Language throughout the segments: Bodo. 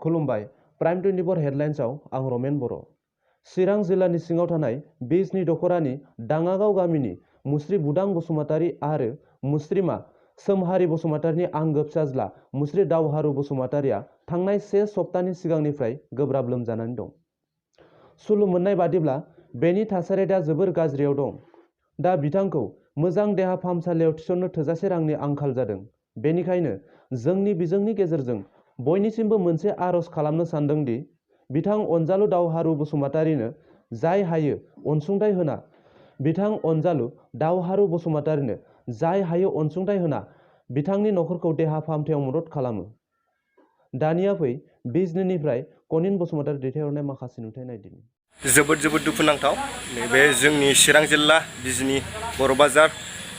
खुलुमबाय प्राइम 24 हेडलाइन्सआव आं रमेन बर'। चिरां जिल्लानि सिङाव थानाय बिजनी दख'रानि दाङागाव गामिनि मुस्रि बुदां बसुमतारी आरो मुस्रिमा सोमहारि बसुमतारीनि आंगो फिसाज्ला मुस्रि दावहारु बसुमतारीया थांनाय 1 सप्तानि सिगांनिफ्राय गोब्राब लोमजानानै दं। सुलु मोननाय बादिब्ला बेनि थासारिया दा जोबोर गाज्रियाव दं। दा बिथांखौ मोजां देहा फाहामसालियाव थिसननो थोजासे रांनि आंखाल जादों। बेनिखायनो जोंनि बिजोंनि गेजेरजों बयनिसिमबो मोनसे आरज खालामनो सानदों दि बिथां अनजालु दावहारु बसुमतारीनो जाय हायो अनसुंथाइ होना बिथांनि नखरखौ देहा फाहामथायाव मदद खालामो। दानिया फै बिजनीनिफ्राय कनिन बसुमतारी दैथायहरनाय माखासे नुथाय नायदिनि। जोबोद दुखुनांथाव नैबे जोंनि चिरां जिल्ला बिजनी बर' बाजार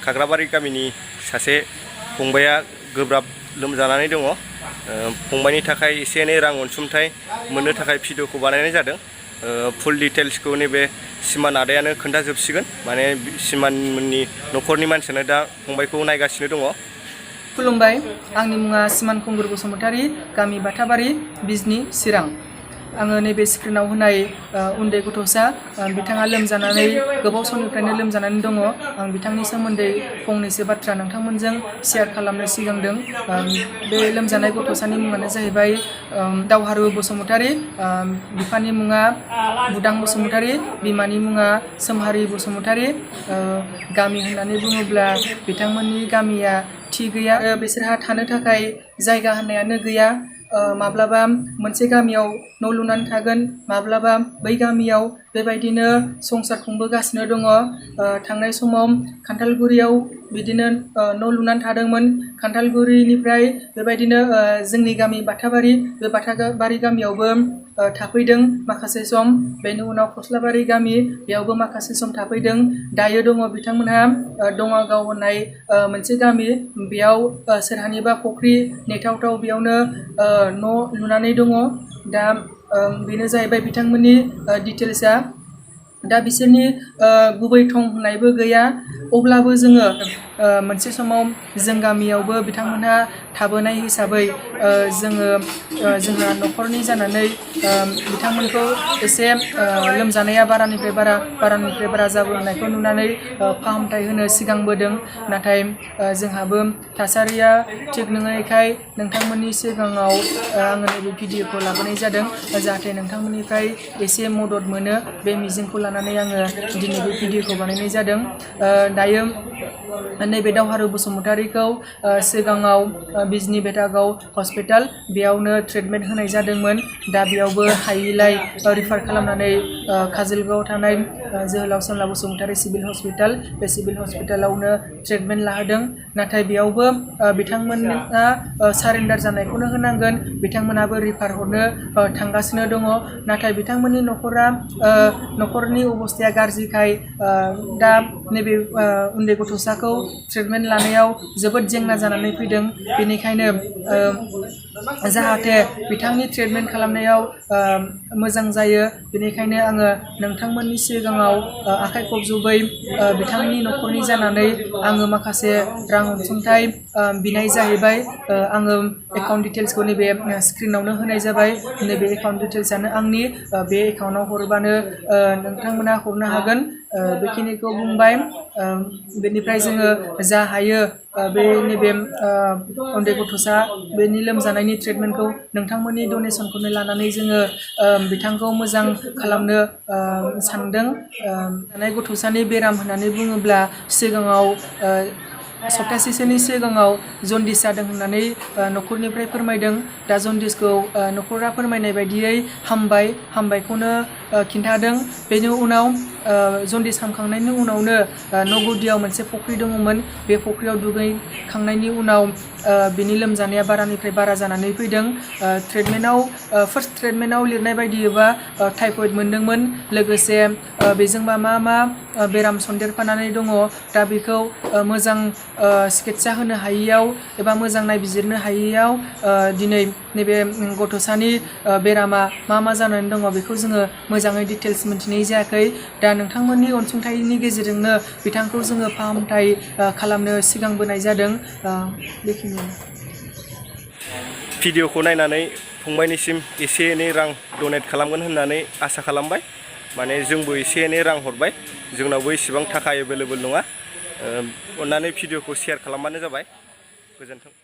खाग्राबारि गामिनि सासे फंबाया गोब्राब लोमजानानै दङ। फंबायनि थाखाय एसे एनै रां अनसुंथाइ मोननो थाखाय भिडिअखौ बानायनाय जादों। फुल डिटेल्सखौ नैबे सिमान आदायानो खोन्थाजोबसिगोन। माने सिमाननि न'खरनि मानसियानो दा फंबायखौ नायगासिनो दङ। खुलुमबाय, आंनि मुङा सिमान खुंगुर बसुमतारी, गामि बाथाबारि, बिजनी, चिरां। आङो नैबे स्क्रिनाव होनाय उन्दै गथ'सा बिथाङा लोमजानानै गोबाव समनिफ्रायनो लोमजानानै दङ। आं बिथांनि सोमोन्दै फंनैसो बाथ्रा नोंथांमोनजों शेयार खालामनो सिगांदों। बे लोमजानाय गथ'सानि मुङानो जाहैबाय दावहारु बसुमतारी, बिफानि मुङा बुदां बसुमतारी, बिमानि मुङा सोमहारि बसुमतारी। गामि होननानै बुङोब्ला बिथांमोननि गामिया थि गैया। बिसोरहा थानो थाखाय जायगा होननायानो गैया। माब्लाबा मोनसे गामियाव न' लुनानै थागोन, माब्लाबा बै गामियाव बेबायदिनो संसार खुंबोगासिनो दङ। थांनाय समाव खान्थालगुरियाव बिदिनो न' लुनानै थादोंमोन। खान्थालगुरिनिफ्राय बेबायदिनो जोंनि गामि बाथाबारि, बे बाथाबारि गामियावबो थाफैदों माखासे सम। बेनि उनाव फस्लाबारि गामि, बेयावबो माखासे सम थाफैदों। दायो दङ बिथांमोनहा दङागाव होननाय मोनसे गामि, बेयाव सोरहानिबा फुख्रि नेथावथाव बेयावनो न' लुनानै दङ। दा बेनो जाहैबाय बिथांमोननि डिटेल्सआ। दा बिसोरनि गुबै थं होननायबो गैया। अब्लाबो जोङो मोनसे समाव जों गामियावबो बिथांमोनहा थाबोनाय हिसाबै जोंहा न'खरनि जानानै बिथांमोनखौ एसे लोमजानाया बारानिफ्राय बारा जाबोनायखौ नुनानै फाहामथाय होनो सिगांबोदों। नाथाय जोंहाबो थासारिया थिग नङैखाय नोंथांमोननि सिगाङाव आङो नैबे भिडिअखौ लाबोनाय जादों, जाहाथे नोंथांमोननिफ्राय एसे मदद मोनो। बे मिजिंखौ लानानै आङो दिनै बे भिडिअखौ बानायनाय जादों। दायो नैबे दावहारु बसुमतारीखौ सिगाङाव बिजनी भेटागाव हस्पिटाल, बेयावनो ट्रिटमेन्ट होनाय जादोंमोन। दा बेयावबो हायैलाय रिफार खालामनानै काजलगावआव थानाय जोहोलाव सोमला बसुमतारी सिभिल हस्पिटाल, बे सिभिल हस्पिटालावनो ट्रिटमेन्ट लाहोदों। नाथाय बेयावबो बिथांमोना सारेन्डार जानायखौनो होनांगोन। बिथांमोनाबो रिफार हरनो थांगासिनो दङ। नाथाय बिथांमोननि न'खरनि अबस्थाया गाज्रिखाय दा नैबे उन्दै गथ'साखौ ट्रिटमेन्ट लानायाव जोबोद जेंना जानानै फैदों। बेनिखायनो जाहाथे बिथांनि ट्रिटमेन्ट खालामनायाव मोजां जायो, बेनिखायनो आङो नोंथांमोननि सिगाङाव आखाइ खबजबै बिथांनि न'खरनि जानानै आङो माखासे रां अनसुंथाइ बिनाय जाहैबाय। आङो एकाउन्ट डिटेल्सखौ नैबे स्क्रिनावनो होनाय जाबाय। नैबे एकाउन्ट डिटेल्सआनो आंनि। बे एकाउन्टाव हरबानो नोंथांमोना हरनो हागोन। बेखिनिखौ बुंबाय। बेनिफ्राय जोङो जा हायो बे नैबे उन्दै गथ'सा बेनि लोमजानायनि ट्रिटमेन्टखौ नोंथांमोननि डनेसनखौनो लानानै जोङो बिथांखौ मोजां खालामनो सानदों। गथ'सानि बेराम होननानै बुङोब्ला सिगाङाव सप्तासेसोनि सिगाङाव जन्दिस जादों होननानै न'खरनिफ्राय फोरमायदों। दा जन्दिसखौ न'खरा फोरमायनाय बायदियै हामबायखौनो खिन्थादों। बेनि उनाव जन्दिस हामखांनायनि उनावनो न' गुदियाव मोनसे फुख्रि दङमोन। बे फुख्रियाव दुगैखांनायनि उनाव बिनि लोमजानाया बारानिफ्राय बारा जानानै फैदों। फार्स्ट ट्रिटमेन्टआव लिरनाय बायदियैबा टाइफयड मोनदोंमोन। लोगोसे बेजोंबा मा बेराम सन्देरफानानै दङ। दा बेखौ मोजां सिकित्सा होनो हायैयाव एबा मोजां नायबिजिरनो हायैयाव दिनै नैबे गथ'सानि बेरामा मा जानानै दङ बेखौ जोङो मोजाङै डिटेल्स मिन्थिनाय जायाखै। दा नोंथांमोननि अनसुंथाइनि गेजेरजोंनो बिथांखौ जोङो फाहामथाय खालामनो सिगांबोनाय जादों। बेखिनियानो। भिडिअखौ नायनानै फंबायनिसिम एसे एनै रां डनेट खालामगोन होननानै आसा खालामबाय। माने जोंबो एसे एनै रां हरबाय, जोंनावबो इसेबां थाखा एभेलेबल नङा। अन्नानै भिडिअखौ शेयार खालामबानो जाबाय। गोजोन्थों।